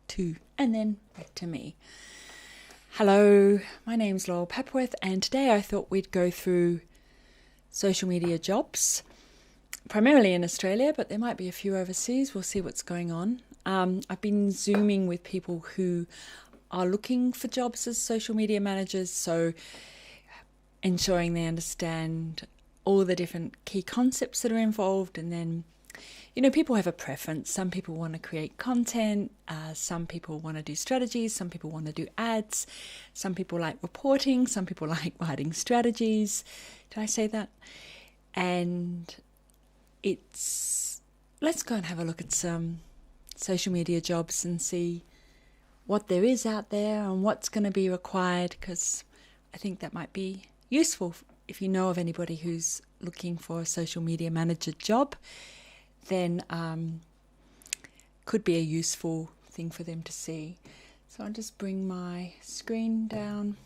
two, and then back to me. Hello, my name's Laurel Pepworth, and today I thought we'd go through social media jobs, primarily in Australia, but there might be a few overseas. We'll see what's going on. I've been Zooming with people who are looking for jobs as social media managers, so ensuring they understand all the different key concepts that are involved. And then, people have a preference. Some people want to create content, some people want to do strategies, some people want to do ads, some people like reporting, some people like writing strategies. Did I say that? And let's go and have a look at some social media jobs and see what there is out there and what's going to be required, because I think that might be useful if you know of anybody who's looking for a social media manager job. Then could be a useful thing for them to see. So I'll just bring my screen down,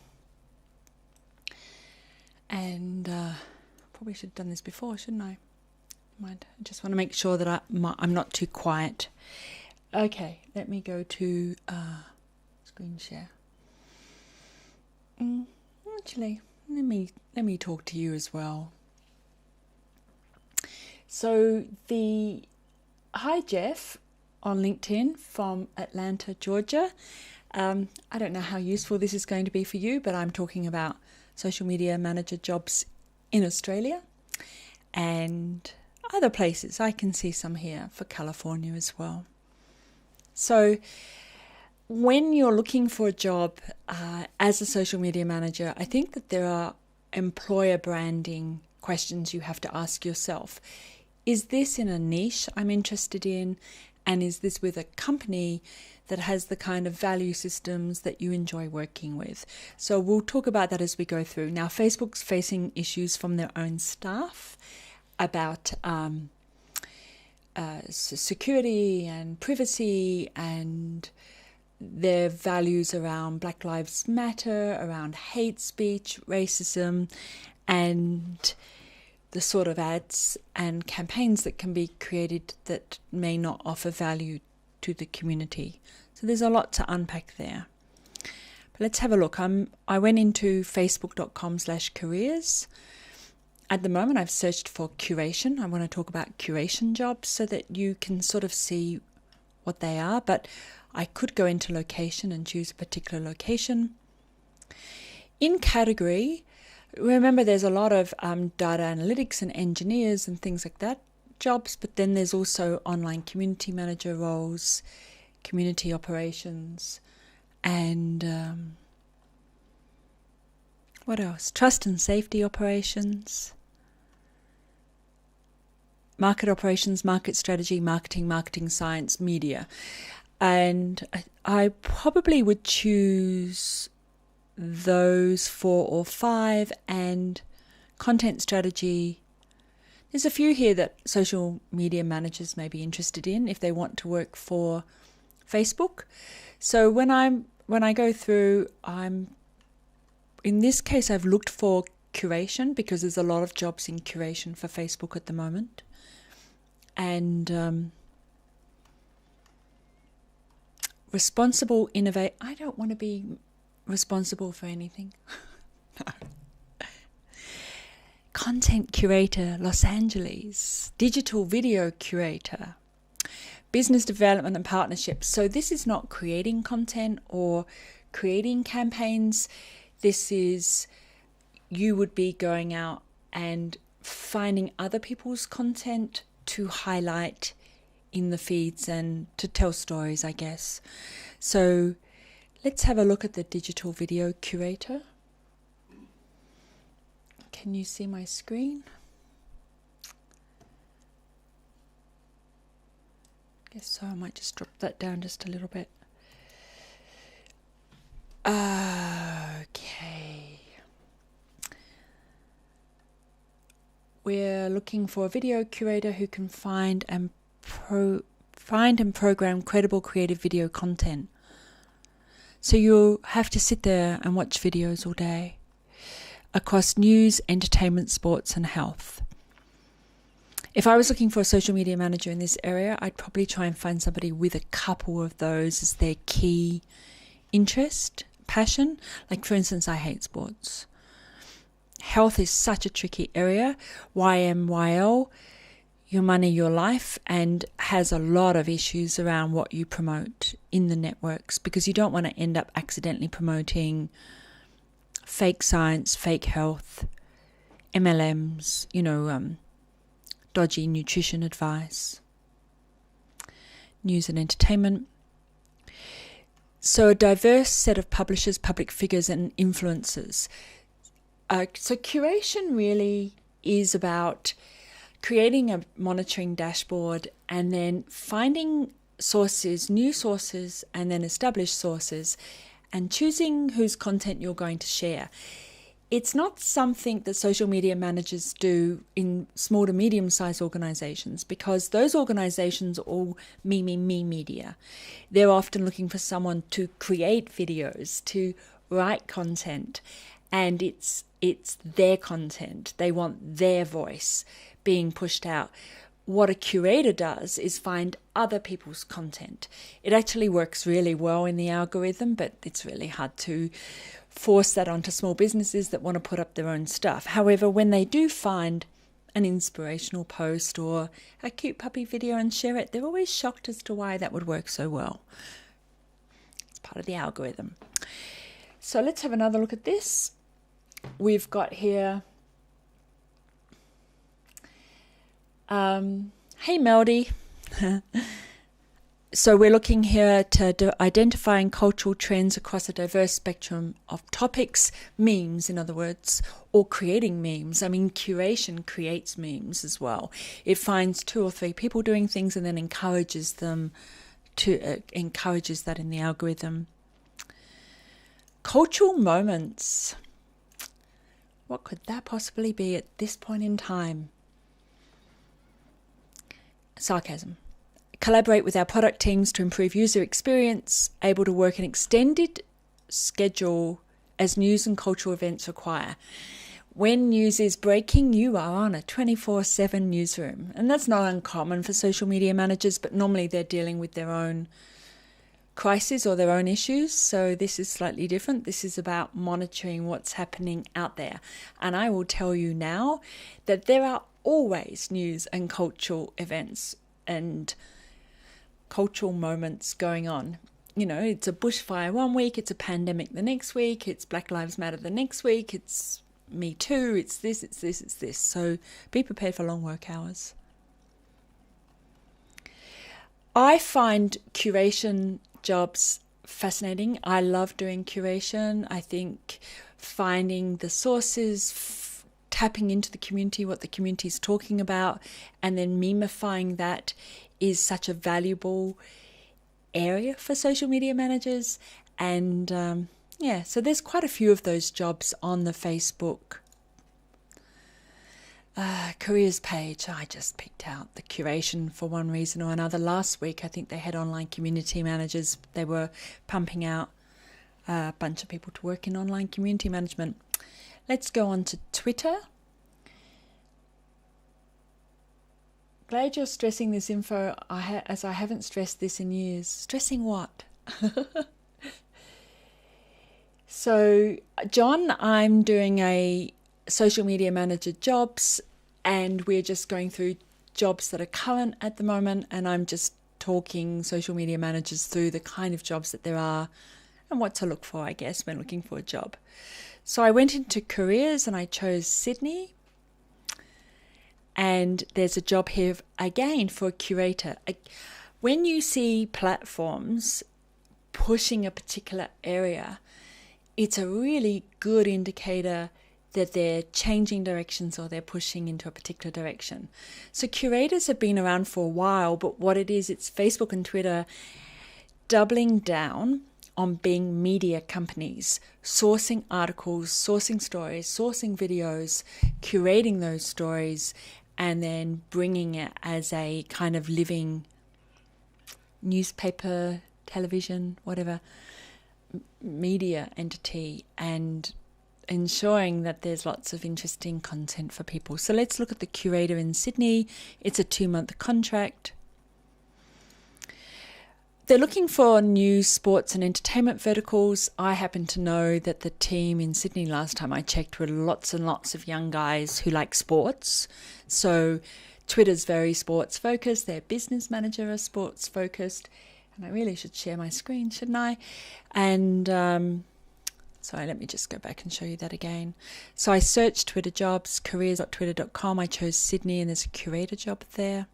and probably should have done this before, shouldn't I? I just want to make sure that I'm not too quiet. Okay, let me go to screen share. Actually, let me talk to you as well. So hi Jeff on LinkedIn from Atlanta, Georgia. I don't know how useful this is going to be for you, but I'm talking about social media manager jobs in Australia and other places. I can see some here for California as well. So when you're looking for a job as a social media manager, I think that there are employer branding questions you have to ask yourself. Is this in a niche I'm interested in? And is this with a company that has the kind of value systems that you enjoy working with? So we'll talk about that as we go through. Now, Facebook's facing issues from their own staff about security and privacy and their values around Black Lives Matter, around hate speech, racism, and the sort of ads and campaigns that can be created that may not offer value to the community. So there's a lot to unpack there. But let's have a look. I went into facebook.com/careers. At the moment, I've searched for curation. I want to talk about curation jobs so that you can sort of see what they are. But I could go into location and choose a particular location. In category, remember, there's a lot of data analytics and engineers and things like that jobs, but then there's also online community manager roles, community operations, and what else? Trust and safety operations, market operations, market strategy, marketing science, media. And I probably would choose those 4 or 5, and content strategy. There's a few here that social media managers may be interested in if they want to work for Facebook. So when I go through, in this case I've looked for curation because there's a lot of jobs in curation for Facebook at the moment. And responsible innovate. I don't want to be responsible for anything. No. Content curator, Los Angeles. Digital video curator. Business development and partnerships. So this is not creating content or creating campaigns. This is, you would be going out and finding other people's content to highlight in the feeds and to tell stories, I guess. So let's have a look at the digital video curator. Can you see my screen? Guess so. I might just drop that down just a little bit. Okay. We're looking for a video curator who can find and program credible creative video content. So you'll have to sit there and watch videos all day across news, entertainment, sports and health. If I was looking for a social media manager in this area, I'd probably try and find somebody with a couple of those as their key interest, passion. Like, for instance, I hate sports. Health is such a tricky area. YMYL, your money, your life, and has a lot of issues around what you promote in the networks, because you don't want to end up accidentally promoting fake science, fake health, MLMs, dodgy nutrition advice, news and entertainment. So a diverse set of publishers, public figures and influencers. So curation really is about creating a monitoring dashboard and then finding sources, new sources, and then established sources, and choosing whose content you're going to share. It's not something that social media managers do in small to medium-sized organizations, because those organizations are all me media. They're often looking for someone to create videos, to write content, and it's their content. They want their voice being pushed out. What a curator does is find other people's content. It actually works really well in the algorithm, but it's really hard to force that onto small businesses that want to put up their own stuff. However, when they do find an inspirational post or a cute puppy video and share it, they're always shocked as to why that would work so well. It's part of the algorithm. So let's have another look at this. We've got here, hey Melody. So we're looking here to identifying cultural trends across a diverse spectrum of topics, memes in other words, or creating memes. I mean, curation creates memes as well. It finds 2 or 3 people doing things and then encourages them to encourages that in the algorithm. Cultural moments. What could that possibly be at this point in time? Sarcasm. Collaborate with our product teams to improve user experience, able to work an extended schedule as news and cultural events require. When news is breaking, you are on a 24/7 newsroom. And that's not uncommon for social media managers, but normally they're dealing with their own crises or their own issues. So this is slightly different. This is about monitoring what's happening out there. And I will tell you now that there are always news and cultural events and cultural moments going on. It's a bushfire one week, it's a pandemic the next week, it's Black Lives Matter the next week, it's Me Too, it's this. So be prepared for long work hours. I find curation jobs fascinating. I love doing curation. I think finding the sources, tapping into the community, what the community is talking about, and then memifying that is such a valuable area for social media managers. And so there's quite a few of those jobs on the Facebook careers page. I just picked out the curation for one reason or another. Last week, I think they had online community managers. They were pumping out a bunch of people to work in online community management. Let's go on to Twitter. Glad you're stressing this info, as I haven't stressed this in years. Stressing what? So, John, I'm doing a social media manager jobs, and we're just going through jobs that are current at the moment, and I'm just talking social media managers through the kind of jobs that there are and what to look for, I guess, when looking for a job. So I went into careers and I chose Sydney. And there's a job here again for a curator. When you see platforms pushing a particular area, it's a really good indicator that they're changing directions or they're pushing into a particular direction. So curators have been around for a while, but what it is, it's Facebook and Twitter doubling down on being media companies, sourcing articles, sourcing stories, sourcing videos, curating those stories, and then bringing it as a kind of living newspaper, television, whatever, media entity, and ensuring that there's lots of interesting content for people. So let's look at the Curator in Sydney. It's a 2-month contract. They're looking for new sports and entertainment verticals. I happen to know that the team in Sydney last time I checked were lots and lots of young guys who like sports. So Twitter's very sports focused. Their business manager is sports focused. And I really should share my screen, shouldn't I? And sorry, let me just go back and show you that again. So I searched Twitter jobs, careers.twitter.com. I chose Sydney and there's a curator job there.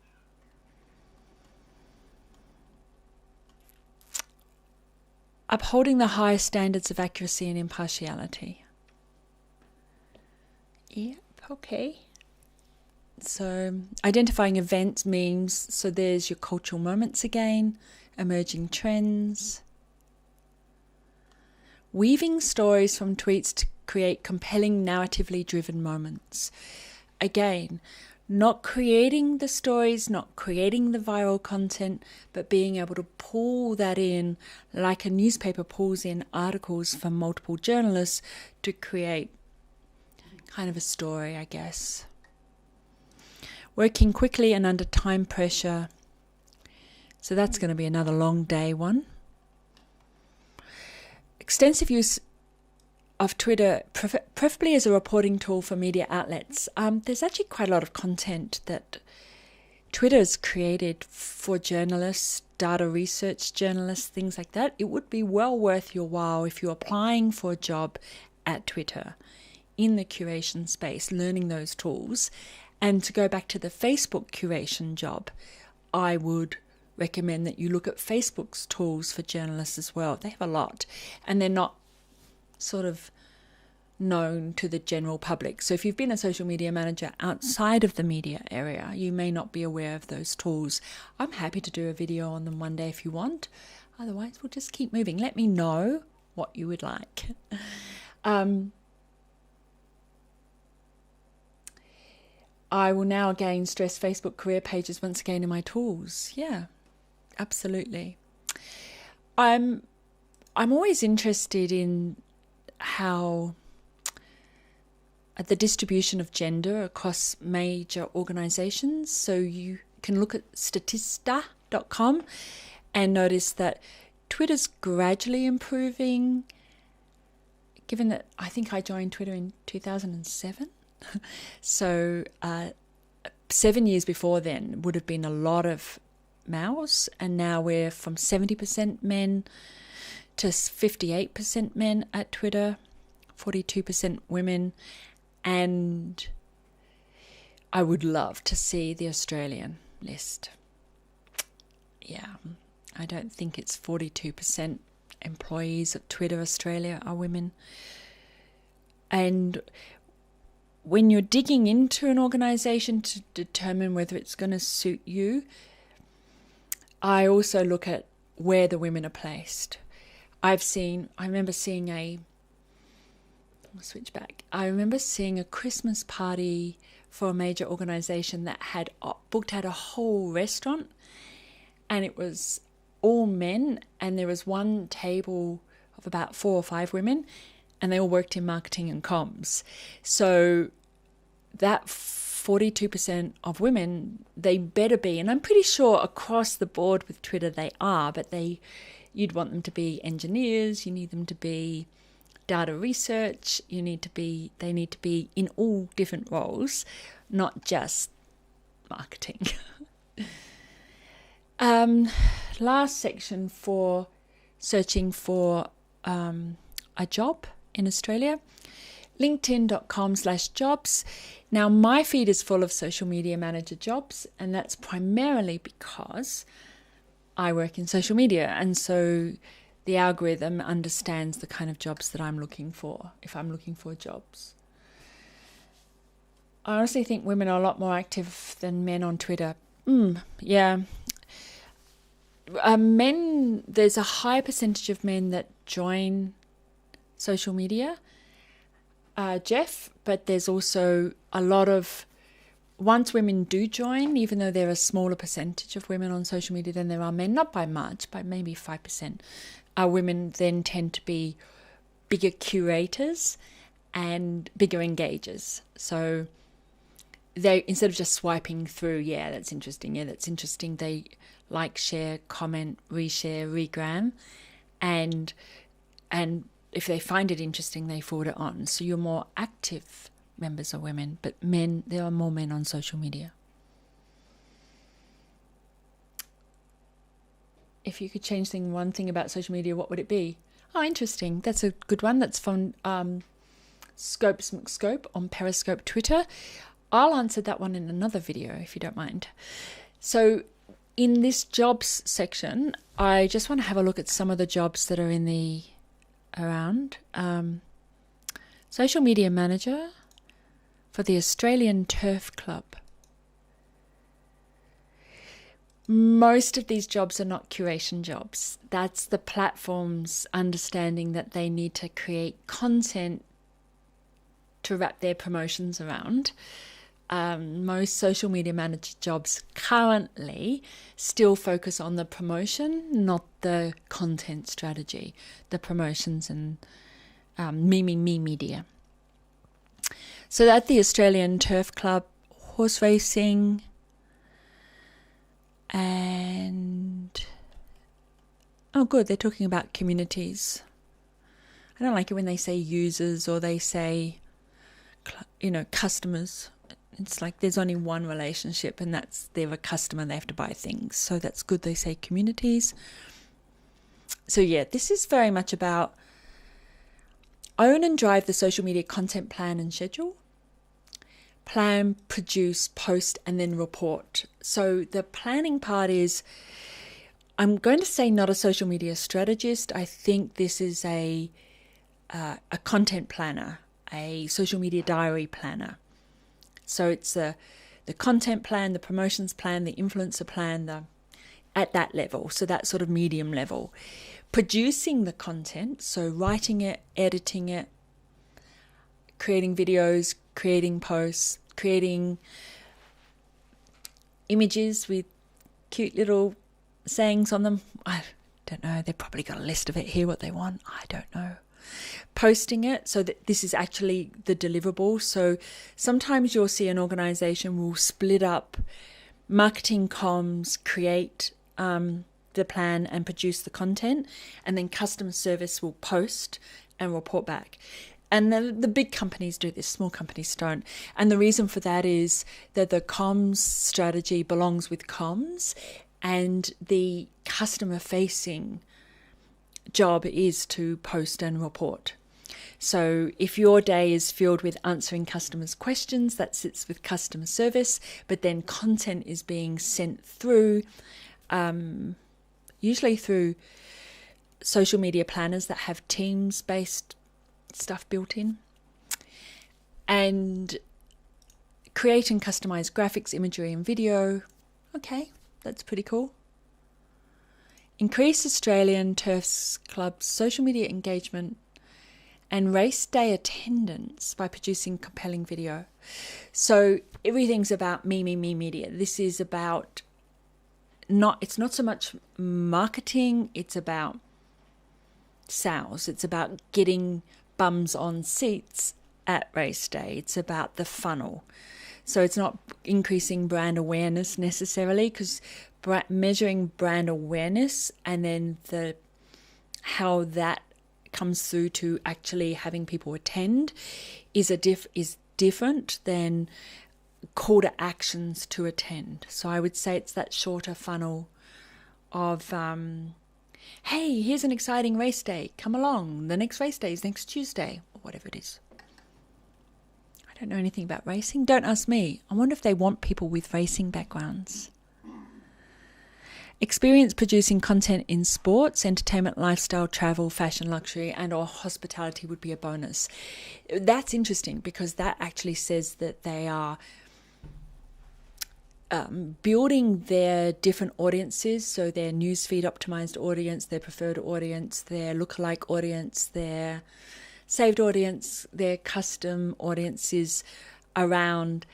Upholding the highest standards of accuracy and impartiality. Yep, okay. So identifying events, memes. So there's your cultural moments again, emerging trends. Weaving stories from tweets to create compelling, narratively driven moments. Again, not creating the stories, not creating the viral content, but being able to pull that in like a newspaper pulls in articles from multiple journalists to create kind of a story, I guess. Working quickly and under time pressure. So that's going to be another long day one. Extensive use of Twitter, preferably as a reporting tool for media outlets. There's actually quite a lot of content that Twitter has created for journalists, data research journalists, things like that. It would be well worth your while if you're applying for a job at Twitter in the curation space, learning those tools. And to go back to the Facebook curation job, I would recommend that you look at Facebook's tools for journalists as well. They have a lot, and they're not sort of known to the general public. So if you've been a social media manager outside of the media area, you may not be aware of those tools. I'm happy to do a video on them one day if you want. Otherwise, we'll just keep moving. Let me know what you would like. I will now again stress Facebook career pages once again in my tools. Yeah, absolutely. I'm always interested in how the distribution of gender across major organizations. So you can look at statista.com and notice that Twitter's gradually improving, given that I think I joined Twitter in 2007. So 7 years before then would have been a lot of males, and now we're from 70% men to 58% men at Twitter, 42% women, and I would love to see the Australian list. Yeah, I don't think it's 42% employees at Twitter Australia are women. And when you're digging into an organisation to determine whether it's going to suit you, I also look at where the women are placed. I remember seeing a Christmas party for a major organisation that had booked out a whole restaurant, and it was all men, and there was one table of about 4 or 5 women, and they all worked in marketing and comms. So that 42% of women, they better be, and I'm pretty sure across the board with Twitter they are, but you'd want them to be engineers, you need them to be data research, they need to be in all different roles, not just marketing. Last section for searching for a job in Australia, linkedin.com/jobs. Now my feed is full of social media manager jobs, and that's primarily because I work in social media, and so the algorithm understands the kind of jobs that I'm looking for if I'm looking for jobs. I honestly think women are a lot more active than men on Twitter. Yeah. Men, there's a high percentage of men that join social media, Jeff, but there's also a lot of, once women do join, even though there are a smaller percentage of women on social media than there are men, not by much, by maybe 5%, women then tend to be bigger curators, and bigger engagers. So they, instead of just swiping through, yeah, that's interesting, they like, share, comment, reshare, regram, and if they find it interesting, they forward it on. So you're more active members are women, but men, there are more men on social media. If you could change one thing about social media, what would it be? Oh, interesting. That's a good one. That's from Scopes McScope on Periscope Twitter. I'll answer that one in another video if you don't mind. So in this jobs section, I just want to have a look at some of the jobs that are around. Social media manager for the Australian Turf Club. Most of these jobs are not curation jobs. That's the platform's understanding that they need to create content to wrap their promotions around. Most social media manager jobs currently still focus on the promotion, not the content strategy, the promotions and me media. So at the Australian Turf Club, horse racing, and oh good, they're talking about communities. I don't like it when they say users or they say, customers. It's like there's only one relationship, and that's they're a customer, they have to buy things. So that's good they say communities. So yeah, this is very much about own and drive the social media content plan and schedule. Plan, produce, post, and then report. So the planning part is, I'm going to say not a social media strategist. I think this is a content planner, a social media diary planner. So it's the content plan, the promotions plan, the influencer plan, at that level. So that sort of medium level. Producing the content, so writing it, editing it, creating videos, creating posts, creating images with cute little sayings on them. I don't know. They've probably got a list of it here, what they want. I don't know. Posting it so that this is actually the deliverable. So sometimes you'll see an organization will split up marketing comms, create the plan and produce the content, and then customer service will post and report back. And the big companies do this, small companies don't. And the reason for that is that the comms strategy belongs with comms, and the customer-facing job is to post and report. So if your day is filled with answering customers' questions, that sits with customer service, but then content is being sent through, usually through social media planners that have Teams-based stuff built in, and create and customize graphics, imagery, and video. Okay, that's pretty cool. Increase Australian Turf Club's social media engagement and race day attendance by producing compelling video. So everything's about me media. This is about it's not so much marketing, it's about sales. It's about getting bums on seats at race day. It's about the funnel. So it's not increasing brand awareness necessarily, because measuring brand awareness and then how that comes through to actually having people attend is different than call to actions to attend. So I would say it's that shorter funnel of hey, here's an exciting race day, come along, the next race day is next Tuesday, or whatever it is. I don't know anything about racing, don't ask me. I wonder if they want people with racing backgrounds. Experience producing content in sports, entertainment, lifestyle, travel, fashion, luxury, and or hospitality would be a bonus. That's interesting, because that actually says that they are building their different audiences, so their newsfeed optimized audience, their preferred audience, their lookalike audience, their saved audience, their custom audiences around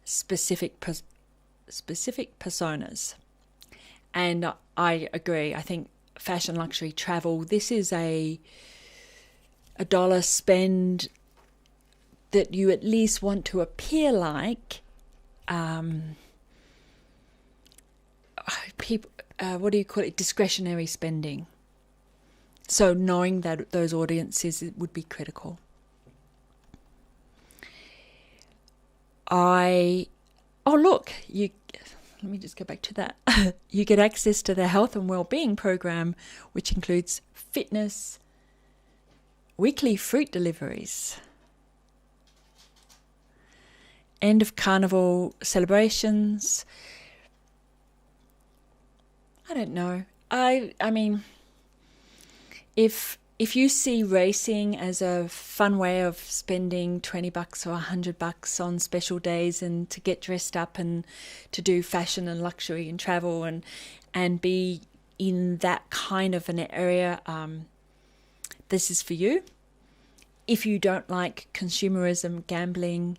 specific personas. And I agree. I think fashion, luxury, travel, this is a dollar spend that you at least want to appear like people, what do you call it, discretionary spending. So knowing that those audiences would be critical. Let me just go back to that. You get access to the health and wellbeing program, which includes fitness, weekly fruit deliveries, end of carnival celebrations. I don't know. I mean, if you see racing as a fun way of spending $20 or $100 on special days and to get dressed up and to do fashion and luxury and travel and be in that kind of an area, this is for you. If you don't like consumerism, gambling,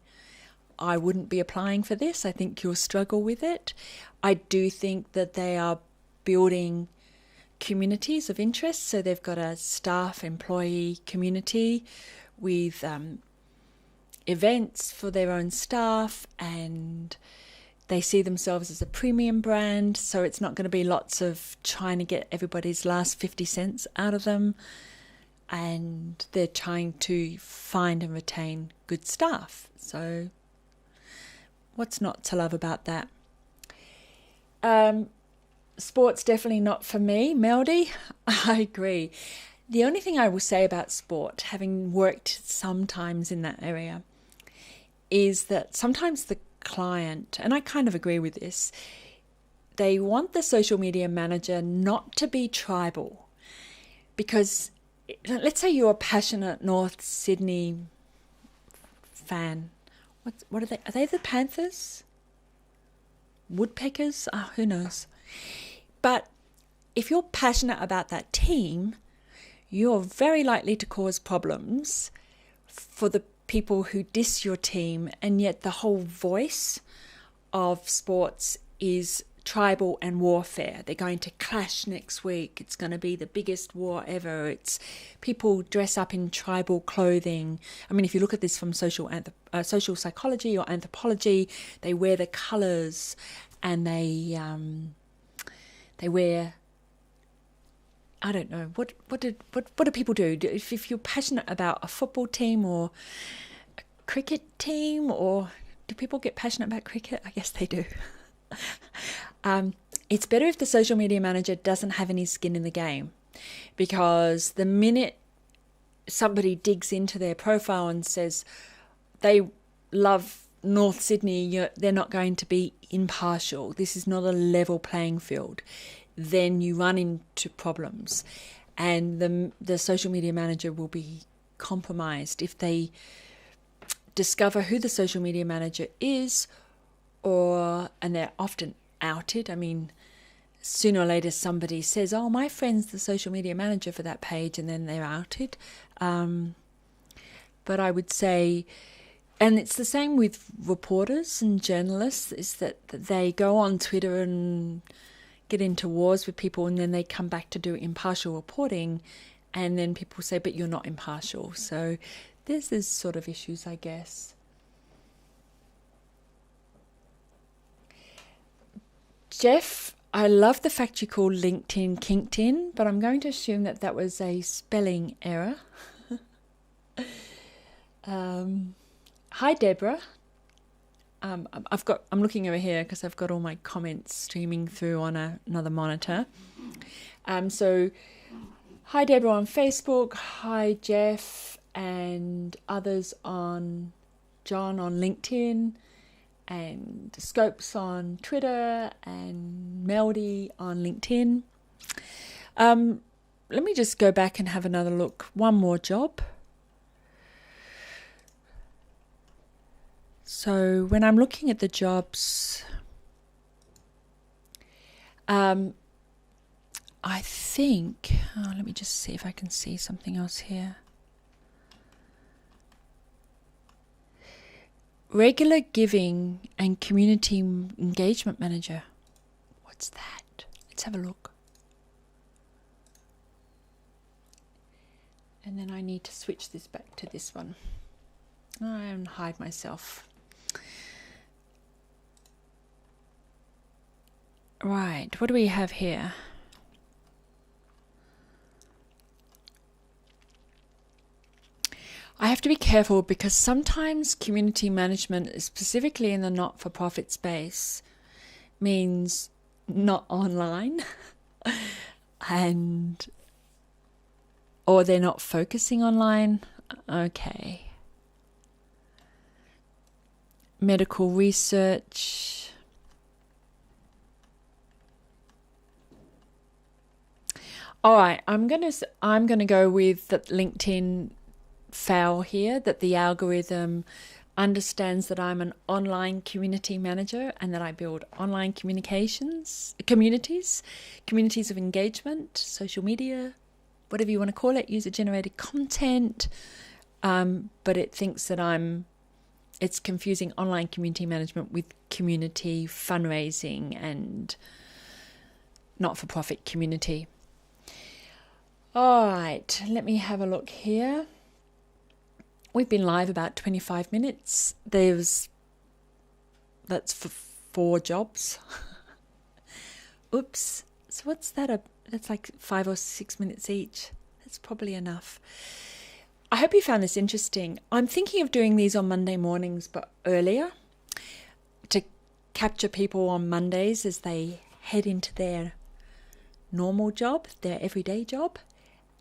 I wouldn't be applying for this. I think you'll struggle with it. I do think that they are building communities of interest. So they've got a staff employee community with events for their own staff, and they see themselves as a premium brand. So it's not going to be lots of trying to get everybody's last 50 cents out of them. And they're trying to find and retain good staff. So what's not to love about that? Sport's definitely not for me, Melody. I agree. The only thing I will say about sport, having worked sometimes in that area, is that sometimes the client, and I kind of agree with this, they want the social media manager not to be tribal. Because let's say you're a passionate North Sydney fan. What are they? Are they the Panthers? Woodpeckers? Who knows? But if you're passionate about that team, you're very likely to cause problems for the people who diss your team, and yet the whole voice of sports is tribal and warfare. They're going to clash next week. It's going to be the biggest war ever. It's people dress up in tribal clothing. I mean, if you look at this from social psychology or anthropology, they wear the colours and they wear, I don't know, what do people do? If you're passionate about a football team or a cricket team, or do people get passionate about cricket? I guess they do. It's better if the social media manager doesn't have any skin in the game, because the minute somebody digs into their profile and says they love North Sydney, they're not going to be impartial, this is not a level playing field, then you run into problems, and the social media manager will be compromised if they discover who the social media manager is, and they're often outed. I mean, sooner or later somebody says, oh, my friend's the social media manager for that page, and then they're outed. But I would say, and it's the same with reporters and journalists, is that they go on Twitter and get into wars with people, and then they come back to do impartial reporting, and then people say, but you're not impartial. So there's this sort of issues, I guess. Jeff, I love the fact you call LinkedIn Kinked, but I'm going to assume that was a spelling error. Hi, Deborah. I'm looking over here because I've got all my comments streaming through on another monitor. So, hi, Deborah on Facebook. Hi, Jeff, and others on John on LinkedIn, and Scopes on Twitter, and Melody on LinkedIn. Let me just go back and have another look. One more job. So when I'm looking at the jobs, I think, let me just see if I can see something else here. Regular giving and community engagement manager. What's that? Let's have a look. And then I need to switch this back to this one. try and hide myself. Right, what do we have here? I have to be careful because sometimes community management, specifically in the not-for-profit space, means not online or they're not focusing online. Okay. Medical research. All right, I'm gonna go with that LinkedIn fail here, that the algorithm understands that I'm an online community manager and that I build online communities of engagement, social media, whatever you want to call it, user-generated content. But it thinks that it's confusing online community management with community fundraising and not-for-profit community. All right, let me have a look here. We've been live about 25 minutes. That's for 4 jobs. Oops. So what's that? That's like 5 or 6 minutes each. That's probably enough. I hope you found this interesting. I'm thinking of doing these on Monday mornings, but earlier, to capture people on Mondays as they head into their normal job, their everyday job.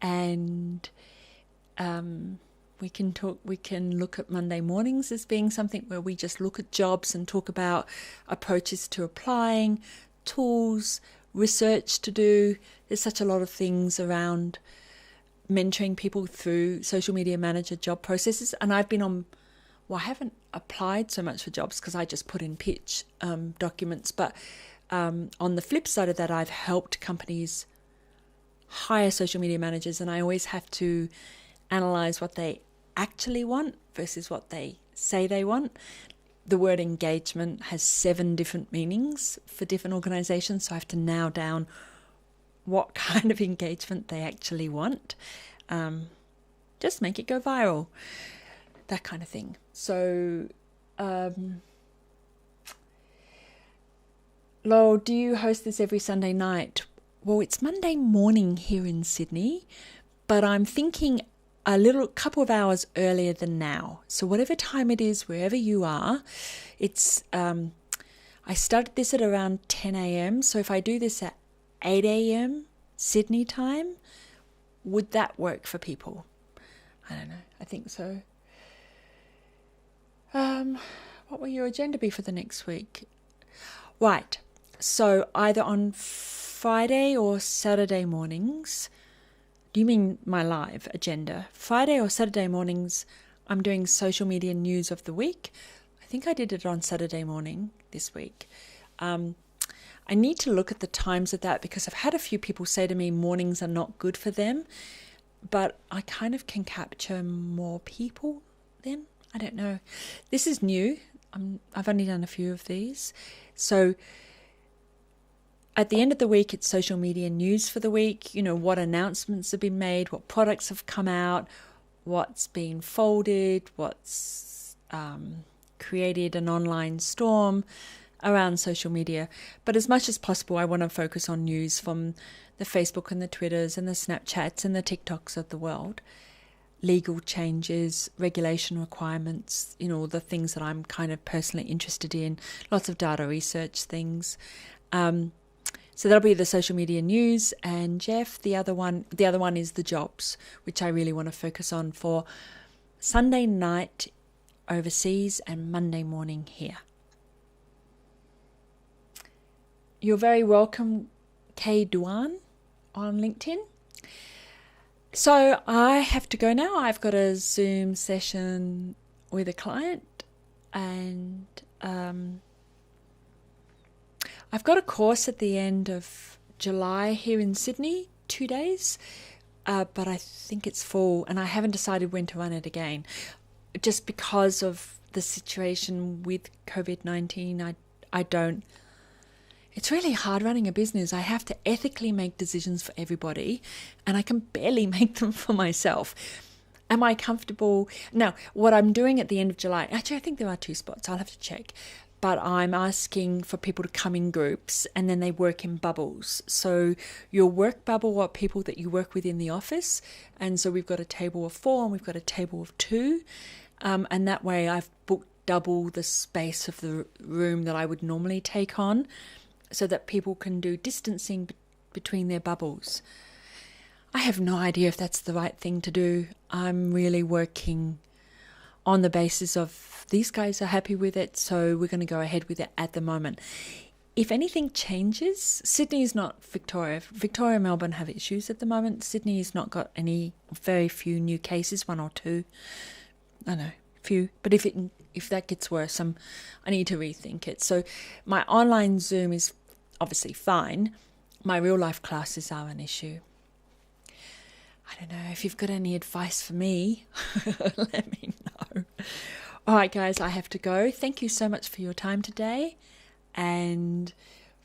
And we can look at Monday mornings as being something where we just look at jobs and talk about approaches to applying, tools, research to do. There's such a lot of things around mentoring people through social media manager job processes. And I've been I haven't applied so much for jobs because I just put in pitch documents. But on the flip side of that, I've helped companies hire social media managers, and I always have to analyze what they actually want versus what they say they want. The word engagement has 7 different meanings for different organizations, so I have to nail down what kind of engagement they actually want. Just make it go viral, that kind of thing. So, Laurel, do you host this every Sunday night? Well, it's Monday morning here in Sydney, but I'm thinking a couple of hours earlier than now. So whatever time it is, wherever you are, it's I started this at around 10 a.m. So if I do this at 8 a.m. Sydney time, would that work for people? I don't know. I think so. What will your agenda be for the next week? Right. So either on Friday or Saturday mornings. Do you mean my live agenda? Friday or Saturday mornings, I'm doing social media news of the week. I think I did it on Saturday morning this week. I need to look at the times of that because I've had a few people say to me mornings are not good for them, but I kind of can capture more people then. I don't know. This is new. I've only done a few of these. So at the end of the week, it's social media news for the week. You know, what announcements have been made, what products have come out, what's been folded, what's created an online storm around social media. But as much as possible, I want to focus on news from the Facebook and the Twitters and the Snapchats and the TikToks of the world. Legal changes, regulation requirements, the things that I'm kind of personally interested in, lots of data research things. So that'll be the social media news, and Jeff, the other one is the jobs, which I really want to focus on for Sunday night overseas and Monday morning here. You're very welcome, Kay Duan on LinkedIn. So I have to go now. I've got a Zoom session with a client, and I've got a course at the end of July here in Sydney, 2 days, but I think it's full and I haven't decided when to run it again. Just because of the situation with COVID-19, it's really hard running a business. I have to ethically make decisions for everybody and I can barely make them for myself. Am I comfortable? Now, what I'm doing at the end of July, actually, I think there are 2 spots. I'll have to check. But I'm asking for people to come in groups and then they work in bubbles. So your work bubble are people that you work with in the office. And so we've got a table of 4 and we've got a table of 2. And that way I've booked double the space of the room that I would normally take on so that people can do distancing between their bubbles. I have no idea if that's the right thing to do. I'm really working on the basis of these guys are happy with it, so we're going to go ahead with it at the moment. If anything changes, Sydney is not Victoria. Victoria and Melbourne have issues at the moment. Sydney has not got very few new cases, 1 or 2. I know, few. But if that gets worse, I need to rethink it. So my online Zoom is obviously fine. My real life classes are an issue. I don't know if you've got any advice for me. Let me know. All right, guys, I have to go. Thank you so much for your time today and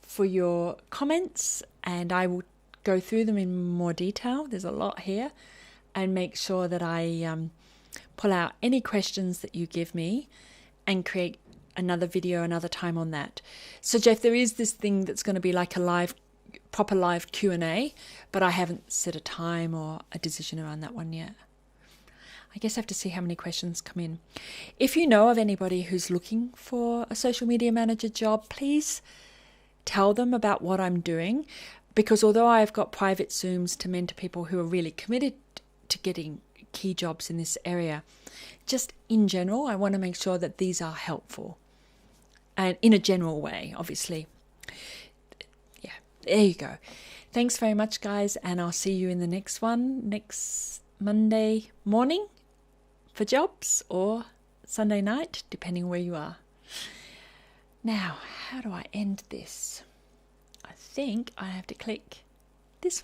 for your comments. And I will go through them in more detail. There's a lot here, and make sure that I pull out any questions that you give me and create another video another time on that. So, Jeff, there is this thing that's going to be like a proper live Q&A, but I haven't set a time or a decision around that one yet. I guess I have to see how many questions come in. If you know of anybody who's looking for a social media manager job, please tell them about what I'm doing, because although I've got private Zooms to mentor people who are really committed to getting key jobs in this area, just in general, I want to make sure that these are helpful and in a general way, obviously. Yeah, there you go. Thanks very much, guys, and I'll see you in the next one next Monday morning for jobs, or Sunday night, depending where you are. Now, how do I end this? I think I have to click